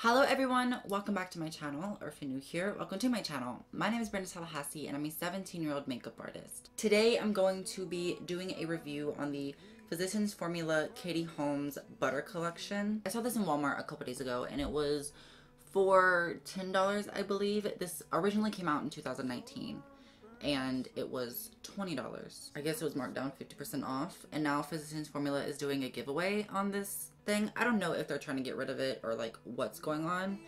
Hello everyone, welcome back to my channel, or if you're new here, welcome to my channel. My name is Brenda Tallahassee and I'm a 17-year-old makeup artist. Today I'm going to be doing a review on the Physicians Formula Katie Holmes Butter Collection. I saw this in Walmart a couple days ago and it was for $10, I believe. This originally came out in 2019 and it was $20. I guess it was marked down 50% off, and now Physicians Formula is doing a giveaway on this thing. I don't know if they're trying to get rid of it or like what's going on,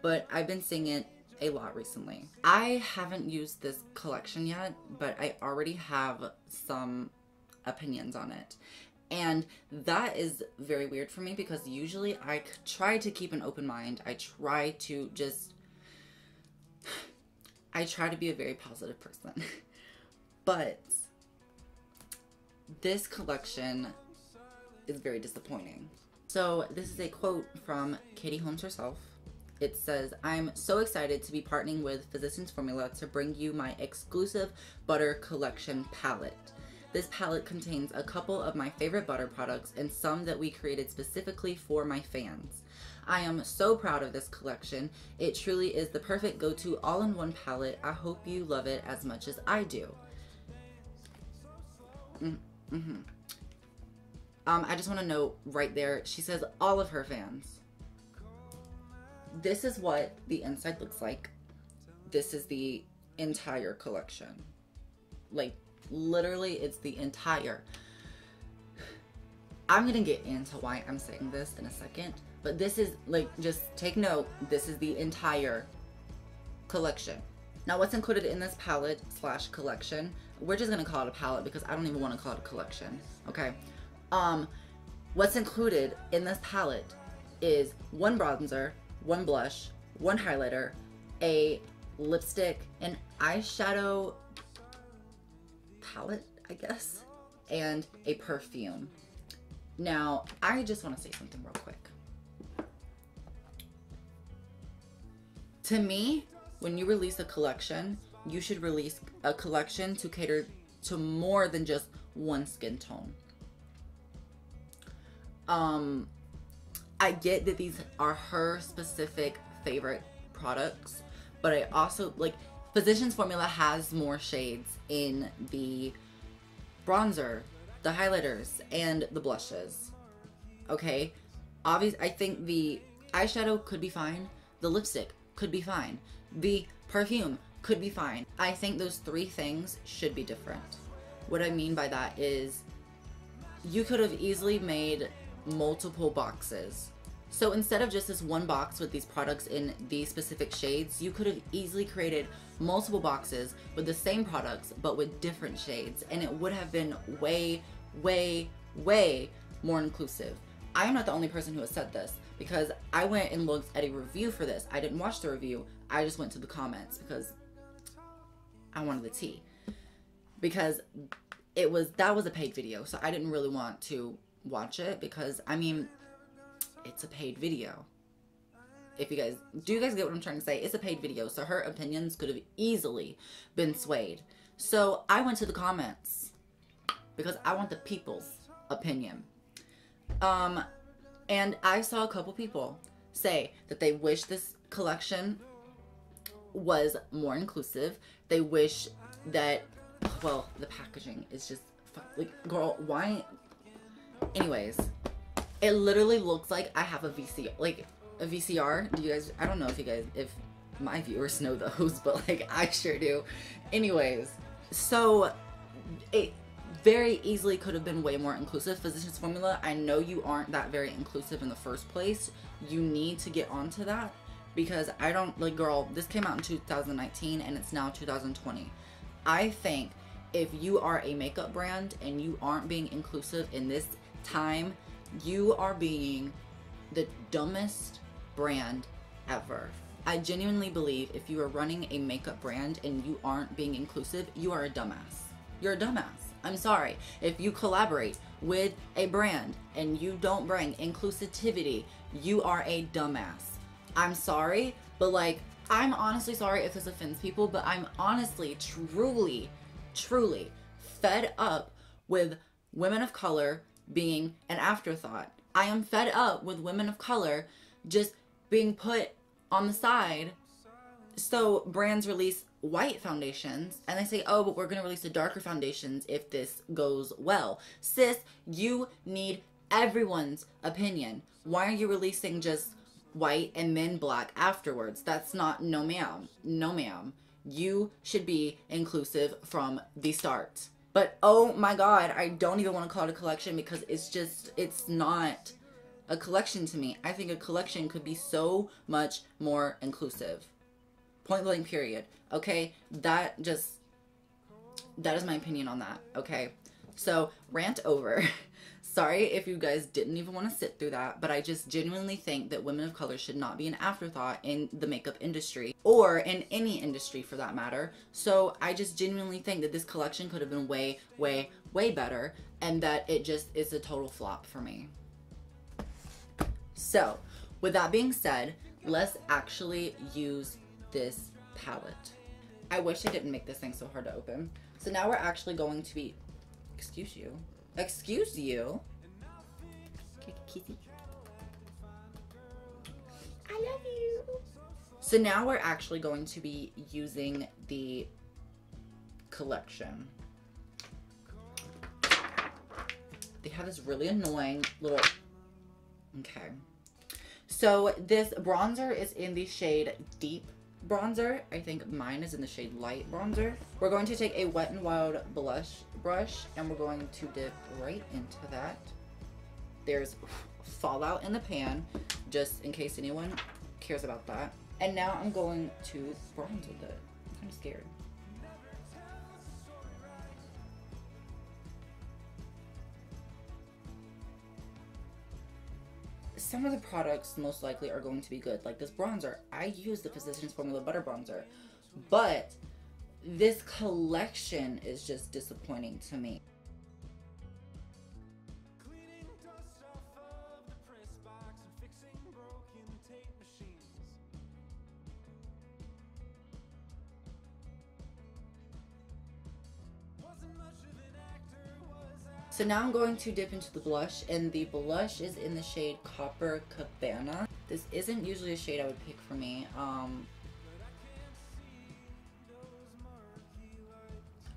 but I've been seeing it a lot recently. I haven't used this collection yet, but I already have some opinions on it. And that is very weird for me because usually I try to keep an open mind. I try to be a very positive person. But this collection is very disappointing. So this is a quote from Katie Holmes herself. It says, "I'm so excited to be partnering with Physicians Formula to bring you my exclusive butter collection palette. This palette contains a couple of my favorite butter products and some that we created specifically for my fans. I am so proud of this collection. It truly is the perfect go-to all-in-one palette. I hope you love it as much as I do." I just want to note right there, she says all of her fans. This is what the inside looks like. This is the entire collection. Like, literally, it's the entire. I'm gonna get into why I'm saying this in a second, but this is, like, just take note, this is the entire collection. Now, what's included in this palette slash collection, we're just gonna call it a palette because I don't even want to call it a collection, okay? What's included in this palette is one bronzer, one blush, one highlighter, a lipstick, an eyeshadow palette, I guess, and a perfume. Now, I just want to say something real quick. To me, when you release a collection, you should release a collection to cater to more than just one skin tone. I get that these are her specific favorite products, but I also, like, Physicians Formula has more shades in the bronzer, the highlighters, and the blushes. Okay? Obviously, I think the eyeshadow could be fine. The lipstick could be fine. The perfume could be fine. I think those three things should be different. What I mean by that is you could have easily made multiple boxes. So instead of just this one box with these products in these specific shades, you could have easily created multiple boxes with the same products but with different shades, and it would have been way, way, way more inclusive. I am not the only person who has said this because I went and looked at a review for this. I didn't watch the review. I just went to the comments because I wanted the tea. Because that was a paid video, so I didn't really want to watch it because, I mean, it's a paid video. Do you guys get what I'm trying to say? It's a paid video, so her opinions could have easily been swayed. So I went to the comments because I want the people's opinion. And I saw a couple people say that they wish this collection was more inclusive. They wish that, well, the packaging is just, like, girl, why? Anyways, it literally looks like I have a VCR. Do you guys, I don't know if my viewers know those, but like I sure do. Anyways, so it very easily could have been way more inclusive. Physicians Formula, I know you aren't that very inclusive in the first place. You need to get onto that because I don't, like, girl, this came out in 2019 and it's now 2020. I think if you are a makeup brand and you aren't being inclusive in this time, you are being the dumbest brand ever. I genuinely believe if you are running a makeup brand and you aren't being inclusive, you are a dumbass. You're a dumbass. I'm sorry. If you collaborate with a brand and you don't bring inclusivity, you are a dumbass. I'm sorry, but, like, I'm honestly sorry if this offends people, but I'm honestly, truly fed up with women of color being an afterthought. I am fed up with women of color just being put on the side. So brands release white foundations and they say, oh, but we're going to release the darker foundations if this goes well. Sis, you need everyone's opinion. Why are you releasing just white and then black afterwards? That's not, no ma'am. No ma'am. You should be inclusive from the start. But oh my God, I don't even want to call it a collection because it's not a collection to me. I think a collection could be so much more inclusive. Point blank period. Okay, that is my opinion on that. Okay, so rant over. Sorry if you guys didn't even want to sit through that, but I just genuinely think that women of color should not be an afterthought in the makeup industry or in any industry for that matter. So I just genuinely think that this collection could have been way, way, way better, and that it just is a total flop for me. So with that being said, let's actually use this palette. I wish I didn't make this thing so hard to open. So now we're actually going to be, excuse you. Kissy. I love you. So now we're actually going to be using the collection. They have this really annoying little, okay. So this bronzer is in the shade Deep Bronzer. I think mine is in the shade Light Bronzer. We're going to take a Wet n Wild blush brush and we're going to dip right into that. There's fallout in the pan, just in case anyone cares about that. And now I'm going to bronze with it. I'm kind of scared. Some of the products most likely are going to be good. Like this bronzer, I use the Physicians Formula Butter Bronzer, but this collection is just disappointing to me. So now I'm going to dip into the blush, and the blush is in the shade Copper Cabana. This isn't usually a shade I would pick for me.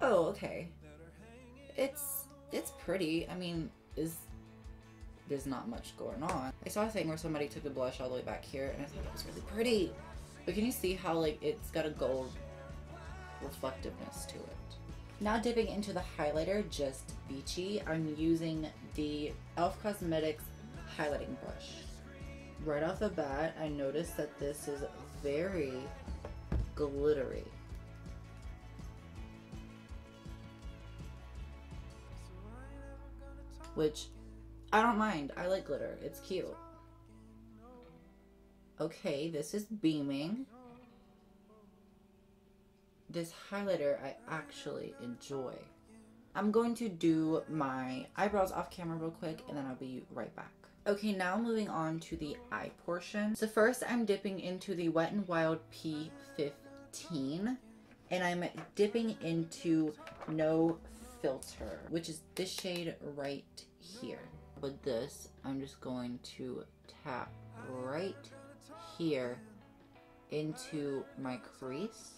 Oh, okay. It's pretty. I mean, there's not much going on. I saw a thing where somebody took the blush all the way back here, and I thought it was really pretty. But can you see how like it's got a gold reflectiveness to it? Now dipping into the highlighter, just beachy, I'm using the e.l.f. Cosmetics highlighting brush. Right off the bat, I noticed that this is very glittery. Which, I don't mind. I like glitter. It's cute. Okay, this is beaming. This highlighter I actually enjoy. I'm going to do my eyebrows off camera real quick and then I'll be right back. Okay, now moving on to the eye portion. So first I'm dipping into the Wet n Wild P15 and I'm dipping into No Filter, which is this shade right here. With this, I'm just going to tap right here into my crease.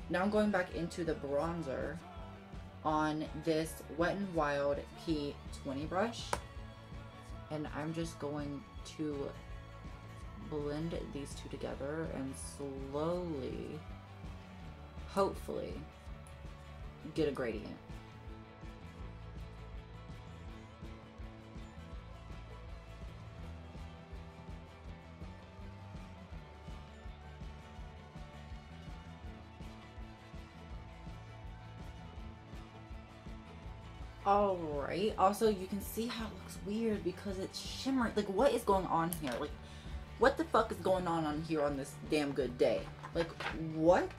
Now I'm going back into the bronzer on this Wet n Wild P20 brush, and I'm just going to blend these two together and slowly, hopefully, get a gradient. Alright, also you can see how it looks weird because it's shimmery. Like, what is going on here? Like, what the fuck is going on here on this damn good day? Like, what?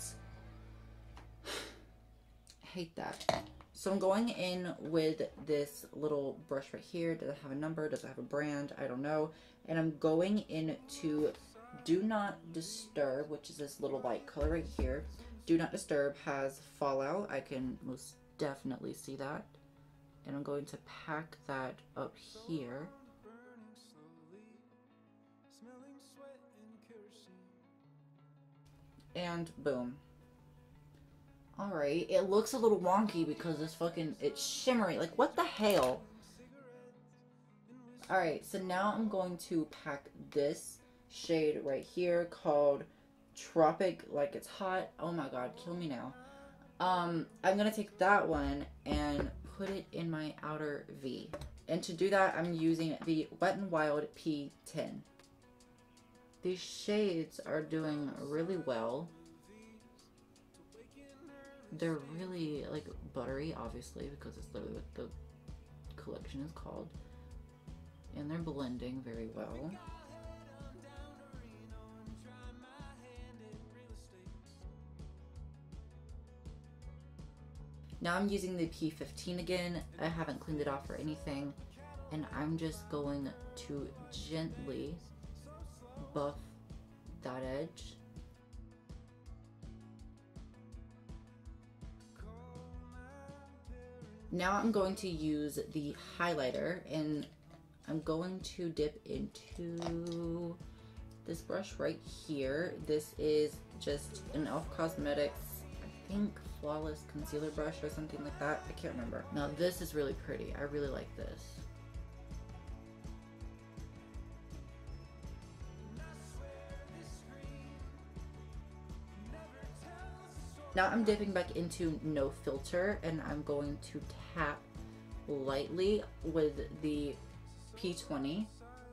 I hate that. So I'm going in with this little brush right here. Does it have a number? Does it have a brand? I don't know. And I'm going into Do Not Disturb, which is this little light color right here. Do Not Disturb has fallout. I can most definitely see that. And I'm going to pack that up here. And boom. Alright, it looks a little wonky because it's shimmery. Like, what the hell? Alright, so now I'm going to pack this shade right here called Tropic Like It's Hot. Oh my god, kill me now. I'm gonna take that one and put it in my outer V. And to do that, I'm using the Wet n Wild P10. These shades are doing really well. They're really like buttery, obviously, because it's literally what the collection is called. And they're blending very well. Now I'm using the P15 again. I haven't cleaned it off or anything. And I'm just going to gently buff that edge. Now I'm going to use the highlighter, and I'm going to dip into this brush right here. This is just an e.l.f. Cosmetics, I think, Flawless Concealer brush or something like that. I can't remember. Now this is really pretty. I really like this. Now I'm dipping back into No Filter, and I'm going to tap lightly with the P20.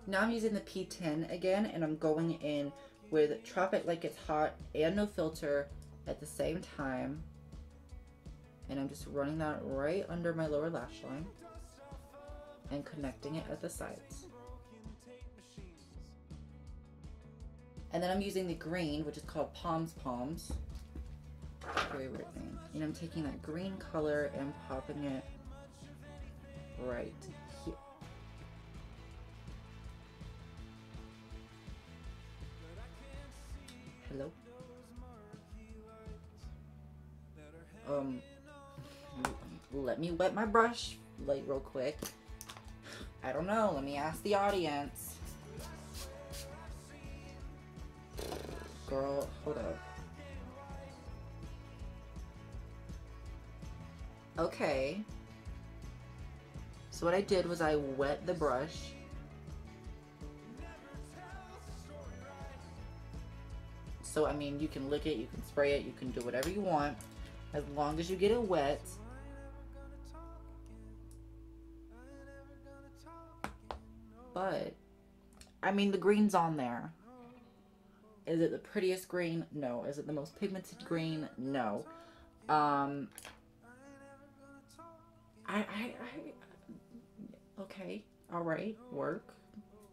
Now I'm using the P10 again, and I'm going in with Tropic Like It's Hot and No Filter at the same time. And I'm just running that right under my lower lash line and connecting it at the sides. And then I'm using the green, which is called Palms Palms. Very weird name. And I'm taking that green color and popping it right here. Hello? Let me wet my brush like real quick. I don't know, let me ask the audience. Girl, hold up. Okay. So what I did was I wet the brush. So I mean, you can lick it, you can spray it, you can do whatever you want, as long as you get it wet. But I mean, the green's on there. Is it the prettiest green? No. Is it the most pigmented green? No. Okay, all right, work.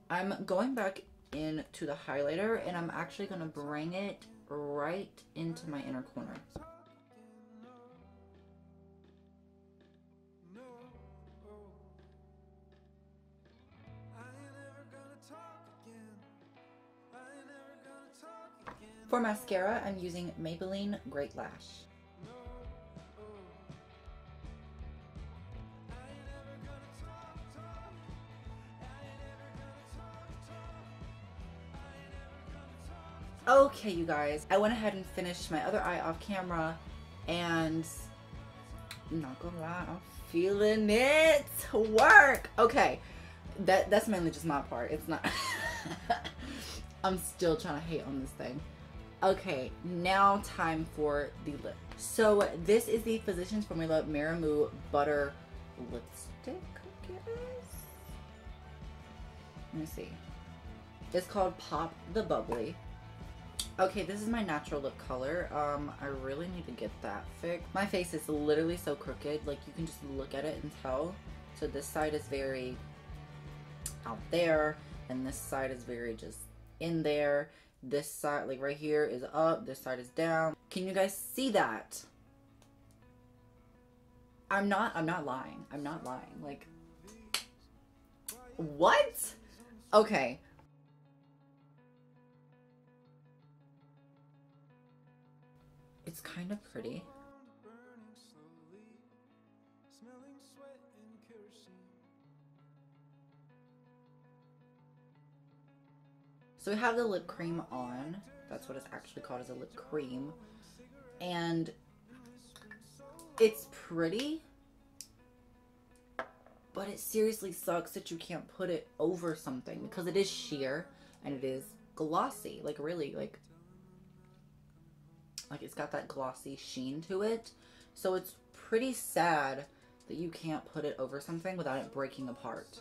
I'm going back into the highlighter, and I'm actually gonna bring it right into my inner corner. For mascara, I'm using Maybelline Great Lash. Okay, you guys, I went ahead and finished my other eye off camera, and I'm not gonna lie, I'm feeling it work. Okay, that's mainly just my part. It's not. I'm still trying to hate on this thing. Okay, now time for the lip. So this is the Physicians Formula Maramoo Butter Lipstick, I guess. Let me see. It's called Pop the Bubbly. Okay, this is my natural lip color. I really need to get that fixed. My face is literally so crooked, like you can just look at it and tell. So this side is very out there, and this side is very just in there. This side, like right here, is up, this side is down. Can you guys see that? I'm not lying. I'm not lying. Like, what? Okay. It's kind of pretty. So we have the lip cream on. That's what it's actually called, as a lip cream. And it's pretty, but it seriously sucks that you can't put it over something, because it is sheer and it is glossy. Like really, like it's got that glossy sheen to it. So it's pretty sad that you can't put it over something without it breaking apart.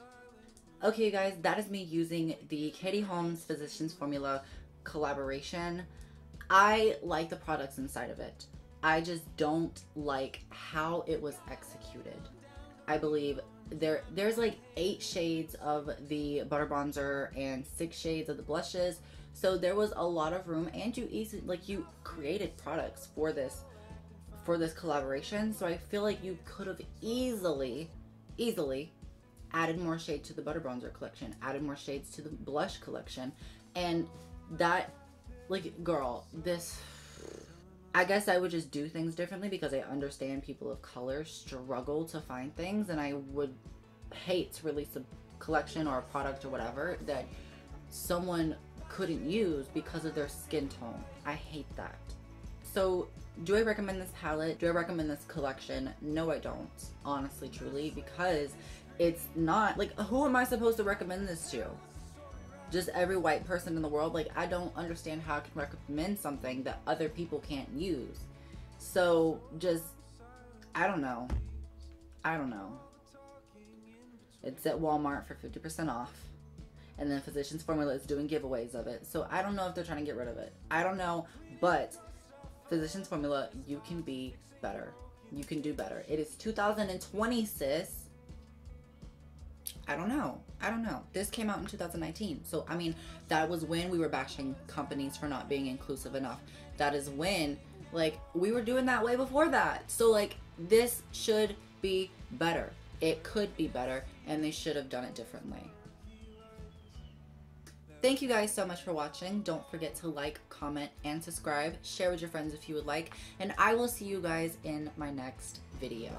Okay, you guys, that is me using the Katie Holmes Physicians Formula collaboration. I like the products inside of it. I just don't like how it was executed. I believe there's like 8 shades of the butter bronzer and 6 shades of the blushes. So there was a lot of room, and you created products for this collaboration. So I feel like you could have easily added more shade to the butter bronzer collection, added more shades to the blush collection, and that, like, girl, this, I guess I would just do things differently, because I understand people of color struggle to find things, and I would hate to release a collection or a product or whatever that someone couldn't use because of their skin tone. I hate that. So do I recommend this palette? Do I recommend this collection? No, I don't, honestly, truly, because it's not, like, who am I supposed to recommend this to? Just every white person in the world? Like, I don't understand how I can recommend something that other people can't use. So just, I don't know. It's at Walmart for 50% off. And then Physicians Formula is doing giveaways of it. So I don't know if they're trying to get rid of it. I don't know. But Physicians Formula, you can be better. You can do better. It is 2020, sis. I don't know. This came out in 2019. So, I mean, that was when we were bashing companies for not being inclusive enough. That is when, like, we were doing that way before that. So, like, this should be better. It could be better, and they should have done it differently. Thank you guys so much for watching. Don't forget to like, comment, and subscribe. Share with your friends if you would like. And I will see you guys in my next video.